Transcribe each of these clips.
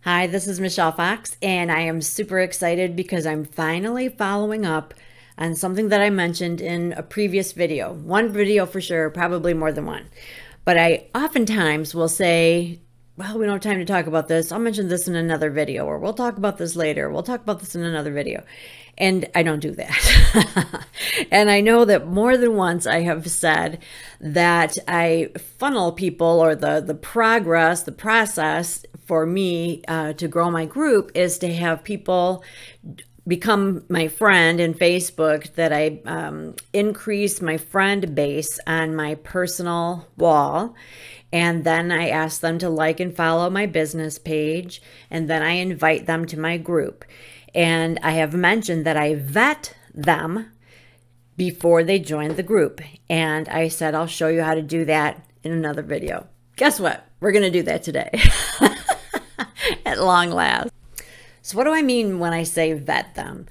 Hi, this is Michelle Fox, and I am super excited because I'm finally following up on something that I mentioned in a previous video. One video for sure, probably more than one. But I oftentimes will say, well, we don't have time to talk about this. I'll mention this in another video, or we'll talk about this later. We'll talk about this in another video. And I don't do that. And I know that more than once I have said that I funnel people, or the progress, the process for me to grow my group is to have people become my friend in Facebook, that I increase my friend base on my personal wall. And then I ask them to like and follow my business page. And then I invite them to my group. And I have mentioned that I vet them before they join the group. And I said, I'll show you how to do that in another video. Guess what? We're going to do that today at long last. So what do I mean when I say vet them?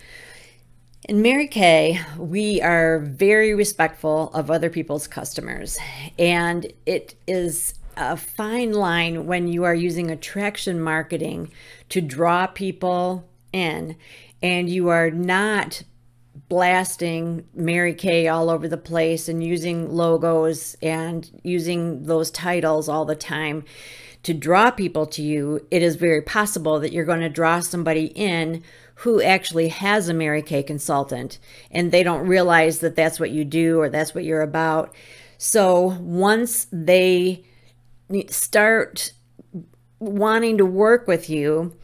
In Mary Kay, we are very respectful of other people's customers. And it is a fine line when you are using attraction marketing to draw people in, and you are not blasting Mary Kay all over the place and using logos and using those titles all the time to draw people to you. It is very possible that you're going to draw somebody in who actually has a Mary Kay consultant, and they don't realize that that's what you do or that's what you're about. So once they start wanting to work with you,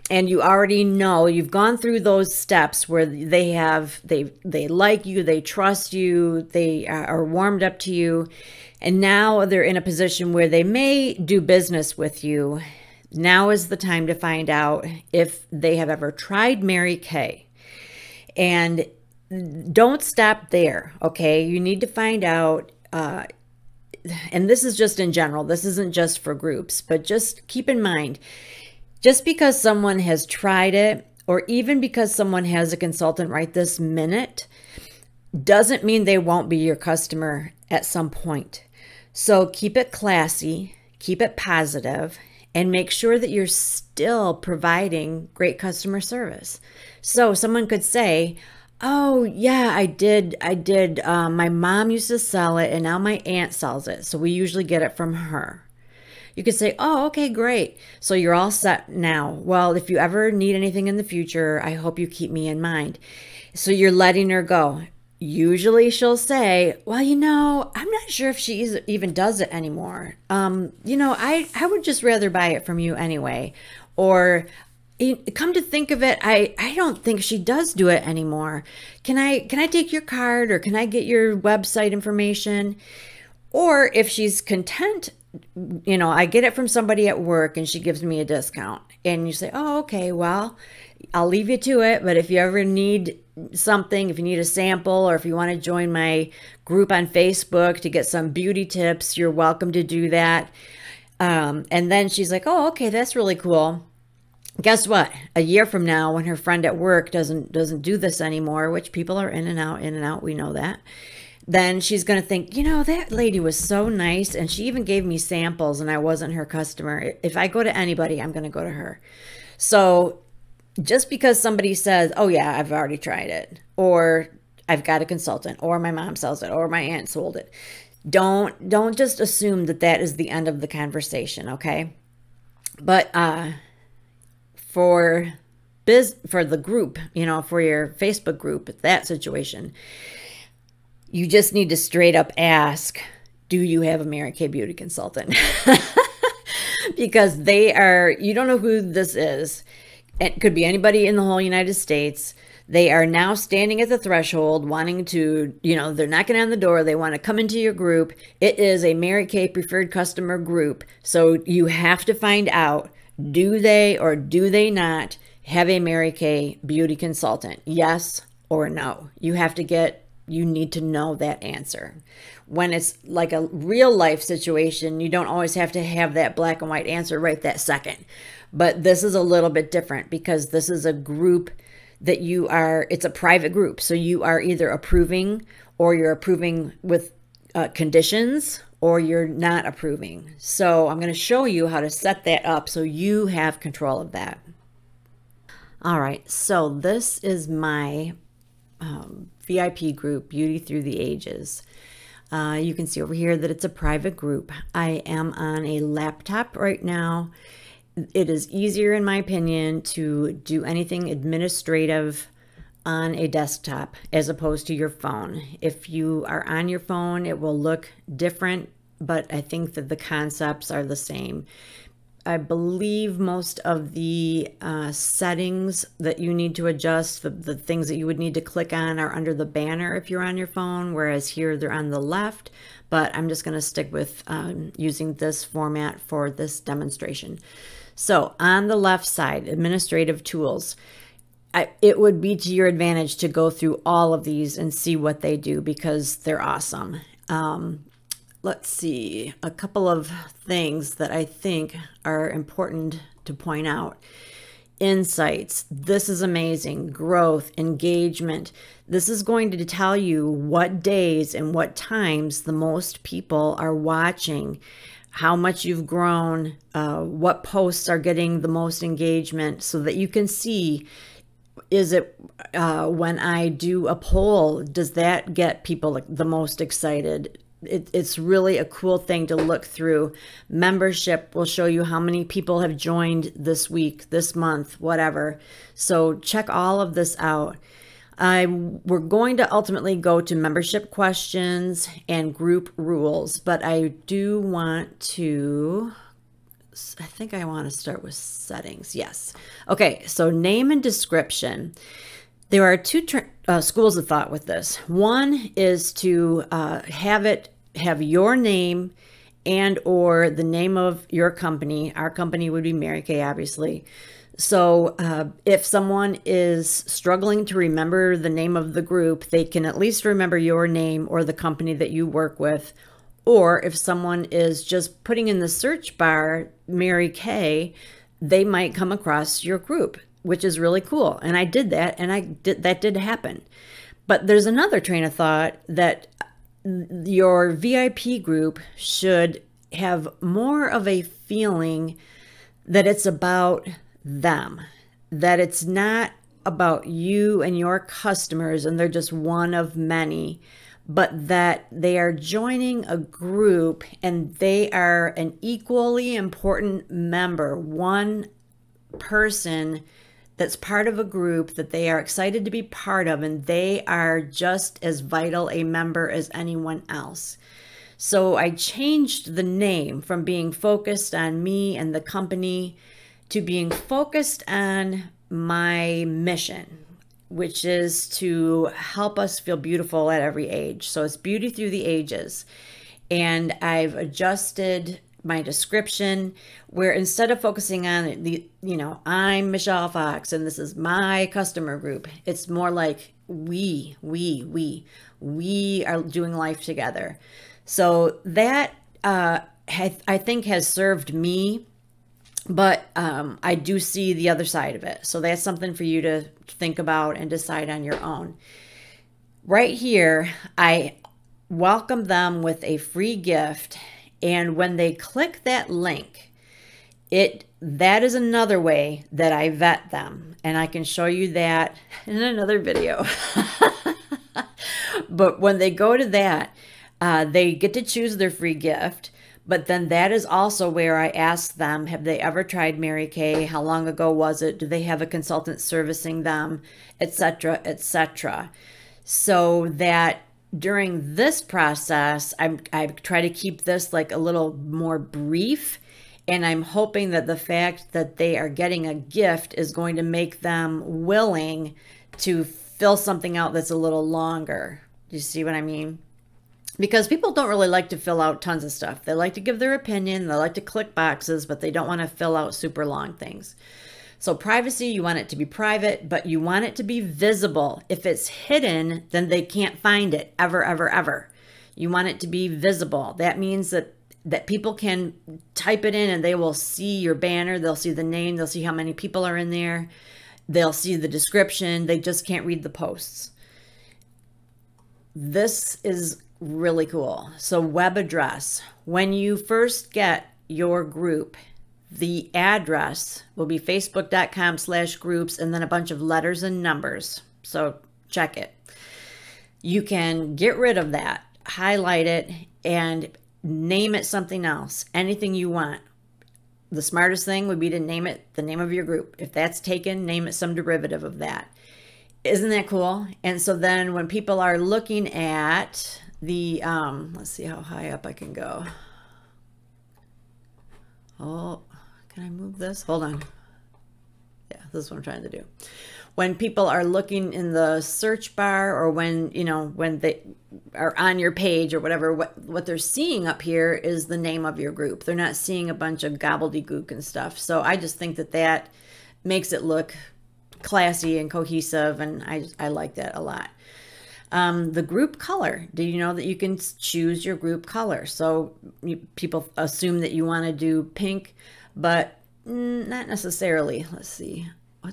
and you already know, you've gone through those steps where they like you, they trust you, they are warmed up to you, and now they're in a position where they may do business with you. Now is the time to find out if they have ever tried Mary Kay. And don't stop there, okay? You need to find out, and this is just in general, this isn't just for groups, but just keep in mind, just because someone has tried it, or even because someone has a consultant right this minute, doesn't mean they won't be your customer at some point. So keep it classy, keep it positive, and make sure that you're still providing great customer service. So someone could say, oh yeah, I did. My mom used to sell it, and now my aunt sells it. So we usually get it from her. You could say, oh, okay, great. So you're all set now. Well, if you ever need anything in the future, I hope you keep me in mind. So you're letting her go. Usually she'll say, well, I'm not sure if she even does it anymore. I would just rather buy it from you anyway. Or come to think of it, I don't think she does do it anymore. Can I take your card, or can I get your website information? Or if she's content, I get it from somebody at work and she gives me a discount, and you say, oh, okay, well, I'll leave you to it. But if you ever need something, if you need a sample, or if you want to join my group on Facebook to get some beauty tips, you're welcome to do that. And then she's like, oh, okay, that's really cool. Guess what? A year from now, when her friend at work doesn't do this anymore, which people are in and out, we know that, then she's going to think, that lady was so nice, and she even gave me samples, and I wasn't her customer. If I go to anybody, I'm going to go to her. So just because somebody says, oh yeah, I've already tried it, or I've got a consultant, or my mom sells it, or my aunt sold it, don't just assume that that is the end of the conversation, okay? But for the group, for your Facebook group, that situation, you just need to straight up ask, do you have a Mary Kay beauty consultant? Because you don't know who this is. It could be anybody in the whole United States. They are now standing at the threshold wanting to, they're knocking on the door. They want to come into your group. It is a Mary Kay preferred customer group. So you have to find out, do they or do they not have a Mary Kay beauty consultant? Yes or no. You need to know that answer. When it's like a real life situation, you don't always have to have that black and white answer right that second. But this is a little bit different, because this is a group that it's a private group. So you are either approving, or you're approving with conditions, or you're not approving. So I'm going to show you how to set that up so you have control of that. All right, so this is my VIP group, Beauty Through the Ages. You can see over here that it's a private group. I am on a laptop right now. It is easier, in my opinion, to do anything administrative on a desktop as opposed to your phone. If you are on your phone, it will look different, but I think that the concepts are the same. I believe most of the settings that you need to adjust, the things that you would need to click on, are under the banner if you're on your phone, whereas here they're on the left. But I'm just going to stick with using this format for this demonstration. So on the left side, administrative tools. It would be to your advantage to go through all of these and see what they do because they're awesome. Let's see, a couple of things that I think are important to point out. Insights. This is amazing. Growth, engagement. This is going to tell you what days and what times the most people are watching, how much you've grown, what posts are getting the most engagement, so that you can see, is it when I do a poll, does that get people the most excited? It's really a cool thing to look through. Membership will show you how many people have joined this week, this month, whatever. So check all of this out. We're going to ultimately go to membership questions and group rules, but I do want to, I think I want to start with settings. Yes. Okay. So name and description. There are two schools of thought with this. One is to have your name and or the name of your company. Our company would be Mary Kay, obviously. So if someone is struggling to remember the name of the group, they can at least remember your name or the company that you work with. Or if someone is just putting in the search bar Mary Kay, they might come across your group, which is really cool. And I did that, and that did happen. But there's another train of thought that your VIP group should have more of a feeling that it's about them, that it's not about you and your customers and they're just one of many, but that they are joining a group and they are an equally important member, one person that's part of a group that they are excited to be part of, and they are just as vital a member as anyone else. So I changed the name from being focused on me and the company to being focused on my mission, which is to help us feel beautiful at every age. So it's Beauty Through the Ages. And I've adjusted my description where instead of focusing on I'm Michelle Fox and this is my customer group, it's more like we are doing life together. So that I think has served me, but I do see the other side of it. So that's something for you to think about and decide on your own. Right here, I welcome them with a free gift. And when they click that link, that is another way that I vet them. And I can show you that in another video. But when they go to that, they get to choose their free gift. But then that is also where I ask them, have they ever tried Mary Kay? How long ago was it? Do they have a consultant servicing them? Etc., etc. So that during this process, I try to keep this like a little more brief, and I'm hoping that the fact that they are getting a gift is going to make them willing to fill something out that's a little longer. Do you see what I mean? Because people don't really like to fill out tons of stuff. They like to give their opinion, they like to click boxes, but they don't want to fill out super long things. So privacy, you want it to be private, but you want it to be visible. If it's hidden, then they can't find it ever, ever, ever. You want it to be visible. That means that people can type it in and they will see your banner. They'll see the name. They'll see how many people are in there. They'll see the description. They just can't read the posts. This is really cool. So web address, when you first get your group, the address will be facebook.com/groups and then a bunch of letters and numbers. So check it. You can get rid of that, highlight it, and name it something else, anything you want. The smartest thing would be to name it the name of your group. If that's taken, name it some derivative of that. Isn't that cool? And so then when people are looking at the, let's see how high up I can go. Oh, can I move this? Hold on. Yeah, this is what I'm trying to do. When people are looking in the search bar, or when, you know, when they are on your page or whatever, what they're seeing up here is the name of your group. They're not seeing a bunch of gobbledygook and stuff. So I just think that that makes it look classy and cohesive, and I like that a lot. The group color. Do you know that you can choose your group color? So people assume that you want to do pink, but not necessarily. Let's see. All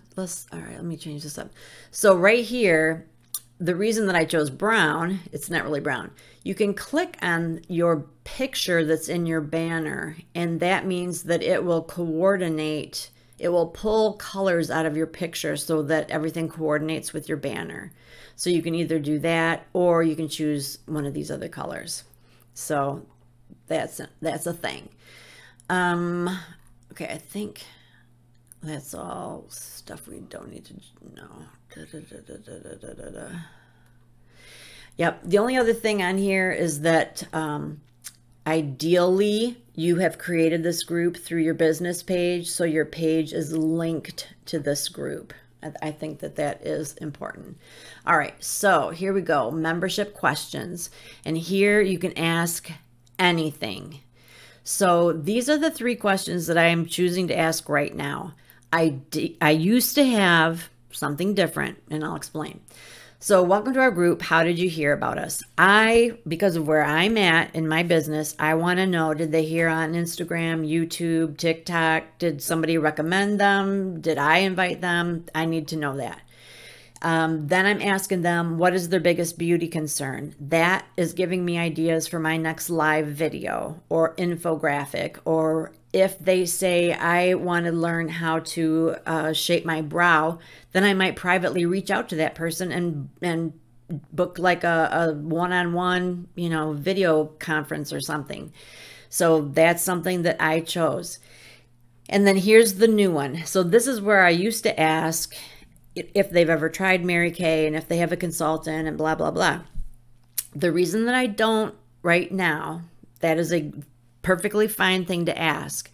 right, let me change this up. So right here, the reason that I chose brown, it's not really brown. You can click on your picture that's in your banner, and that means that it will coordinate. It will pull colors out of your picture so that everything coordinates with your banner. So you can either do that, or you can choose one of these other colors. So that's a thing. Okay, I think that's all stuff we don't need to know. Yep. The only other thing on here is that ideally you have created this group through your business page, so your page is linked to this group. I think that that is important. All right, so here we go. Membership questions. And here you can ask anything. So these are the 3 questions that I am choosing to ask right now. I used to have something different, and I'll explain. So welcome to our group. How did you hear about us? Because of where I'm at in my business, I want to know, did they hear on Instagram, YouTube, TikTok? Did somebody recommend them? Did I invite them? I need to know that. Then I'm asking them, what is their biggest beauty concern? That is giving me ideas for my next live video or infographic. Or if they say, I want to learn how to shape my brow, then I might privately reach out to that person and book like a one-on-one, you know, video conference or something. So that's something that I chose. And then here's the new one. So this is where I used to ask if they've ever tried Mary Kay and if they have a consultant and blah, blah, blah. The reason that I don't right now, that is a perfectly fine thing to ask.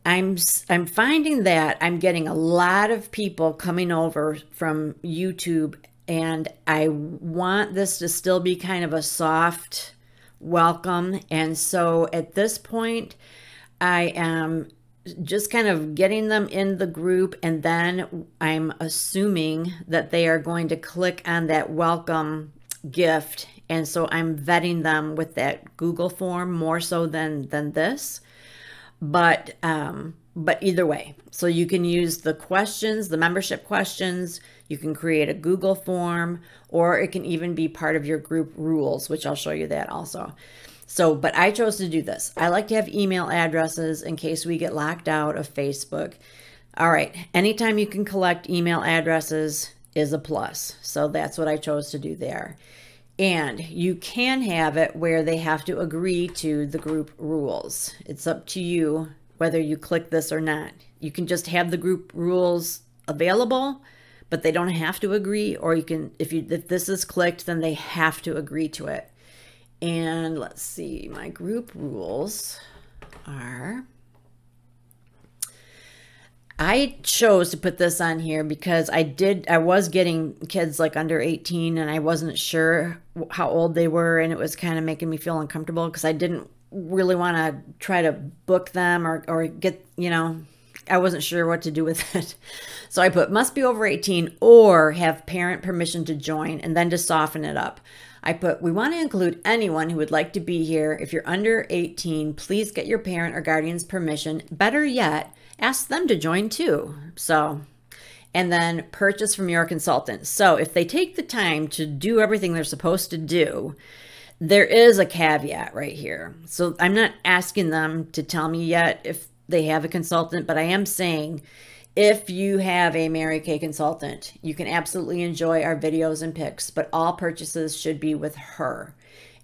I'm finding that I'm getting a lot of people coming over from YouTube, and I want this to still be kind of a soft welcome. And so at this point, I am just kind of getting them in the group, and then I'm assuming that they are going to click on that welcome gift. And so I'm vetting them with that Google form more so than this. But either way, so you can use the questions, the membership questions, you can create a Google form, or it can even be part of your group rules, which I'll show you that also. So, but I chose to do this. I like to have email addresses in case we get locked out of Facebook. All right, anytime you can collect email addresses is a plus. So that's what I chose to do there. And you can have it where they have to agree to the group rules. It's up to you whether you click this or not. You can just have the group rules available, but they don't have to agree. Or you can, if this is clicked, then they have to agree to it. And let's see, my group rules are, I chose to put this on here because I was getting kids like under 18, and I wasn't sure how old they were, and it was kind of making me feel uncomfortable because I didn't really want to try to book them or get, you know, I wasn't sure what to do with it. So I put must be over 18 or have parent permission to join, and then to soften it up, I put, we want to include anyone who would like to be here. If you're under 18, please get your parent or guardian's permission. Better yet, ask them to join too. So, and then purchase from your consultant. So if they take the time to do everything they're supposed to do, There is a caveat right here. So I'm not asking them to tell me yet if they have a consultant, but I am saying if you have a Mary Kay consultant, you can absolutely enjoy our videos and pics, but all purchases should be with her.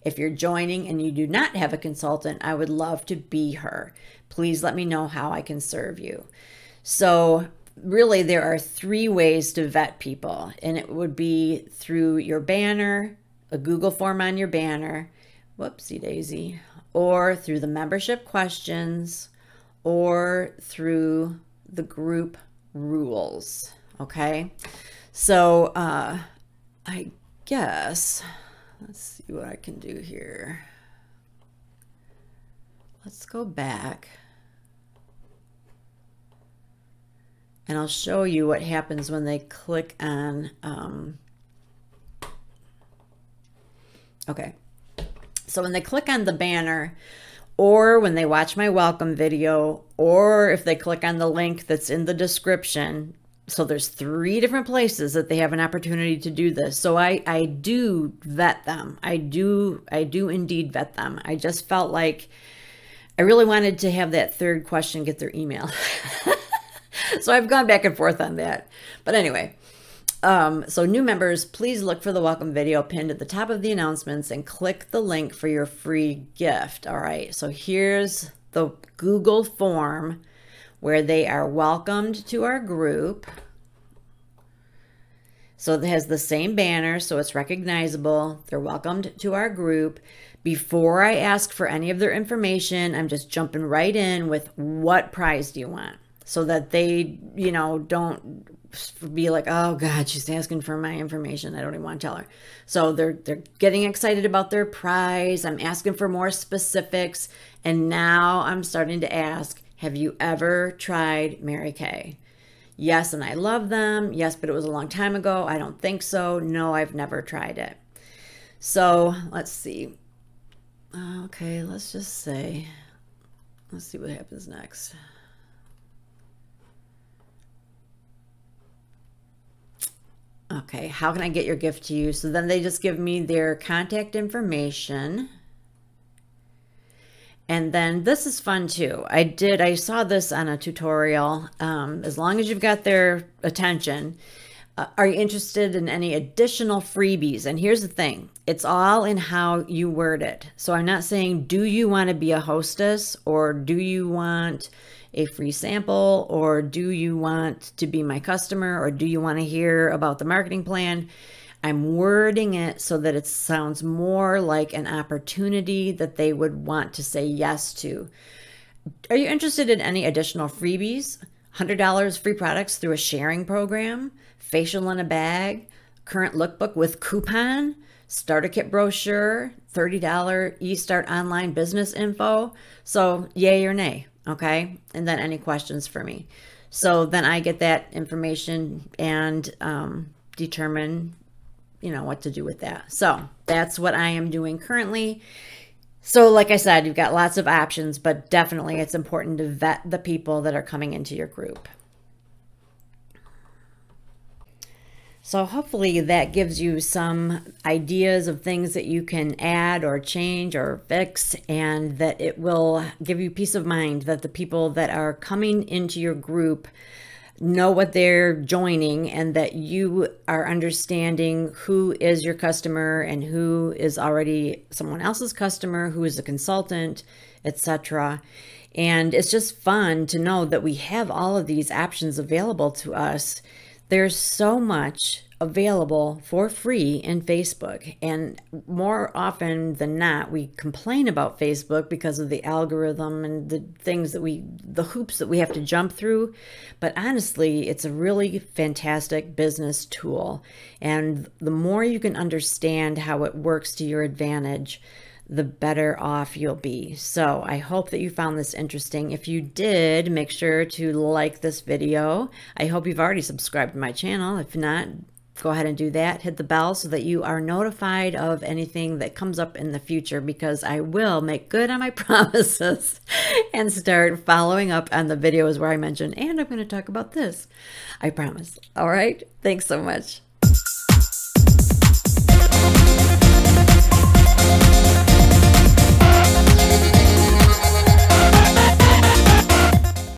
If you're joining and you do not have a consultant, I would love to be her. Please let me know how I can serve you. So really, there are 3 ways to vet people, and it would be through your banner, a Google form on your banner, whoopsie daisy, or through the membership questions, or through the group rules. Okay, so I guess let's see what I can do here. Let's go back and I'll show you what happens when they click on okay, so when they click on the banner, or when they watch my welcome video, or if they click on the link that's in the description. So there's 3 different places that they have an opportunity to do this. So I do vet them. I do indeed vet them. I just felt like I really wanted to have that 3rd question get their email. So I've gone back and forth on that. But anyway, so new members, please look for the welcome video pinned at the top of the announcements and click the link for your free gift. All right, so here's the Google form where they are welcomed to our group. So it has the same banner, so it's recognizable. They're welcomed to our group. Before I ask for any of their information, I'm just jumping right in with, what prize do you want? So that they, you know, don't be like, oh God, she's asking for my information. I don't even want to tell her. So they're getting excited about their prize. I'm asking for more specifics. And now I'm starting to ask, have you ever tried Mary Kay? Yes, and I love them. Yes, but it was a long time ago. I don't think so. No, I've never tried it. So let's see. Okay, let's just say, let's see what happens next. Okay, how can I get your gift to you? So then they just give me their contact information. And then this is fun too. I saw this on a tutorial. As long as you've got their attention, are you interested in any additional freebies? And here's the thing, it's all in how you word it. So I'm not saying, do you want to be a hostess, or do you want a free sample, or do you want to be my customer, or do you want to hear about the marketing plan? I'm wording it so that it sounds more like an opportunity that they would want to say yes to. Are you interested in any additional freebies? $100 free products through a sharing program, facial in a bag, current lookbook with coupon, starter kit brochure, $30 eStart online business info. So yay or nay, okay? And then any questions for me. So then I get that information and determine, you know, what to do with that. So that's what I am doing currently. So like I said, you've got lots of options, but definitely it's important to vet the people that are coming into your group. So hopefully that gives you some ideas of things that you can add or change or fix, and that it will give you peace of mind that the people that are coming into your group know what they're joining, and that you are understanding who is your customer and who is already someone else's customer, who is a consultant, etc. And it's just fun to know that we have all of these options available to us. There's so much available for free in Facebook, and more often than not we complain about Facebook because of the algorithm and the things that the hoops that we have to jump through, but honestly it's a really fantastic business tool, and the more you can understand how it works to your advantage, the better off you'll be. So I hope that you found this interesting. If you did, make sure to like this video. I hope you've already subscribed to my channel. If not, go ahead and do that. Hit the bell so that you are notified of anything that comes up in the future, because I will make good on my promises and start following up on the videos where I mention, and I'm going to talk about this. I promise. All right. Thanks so much.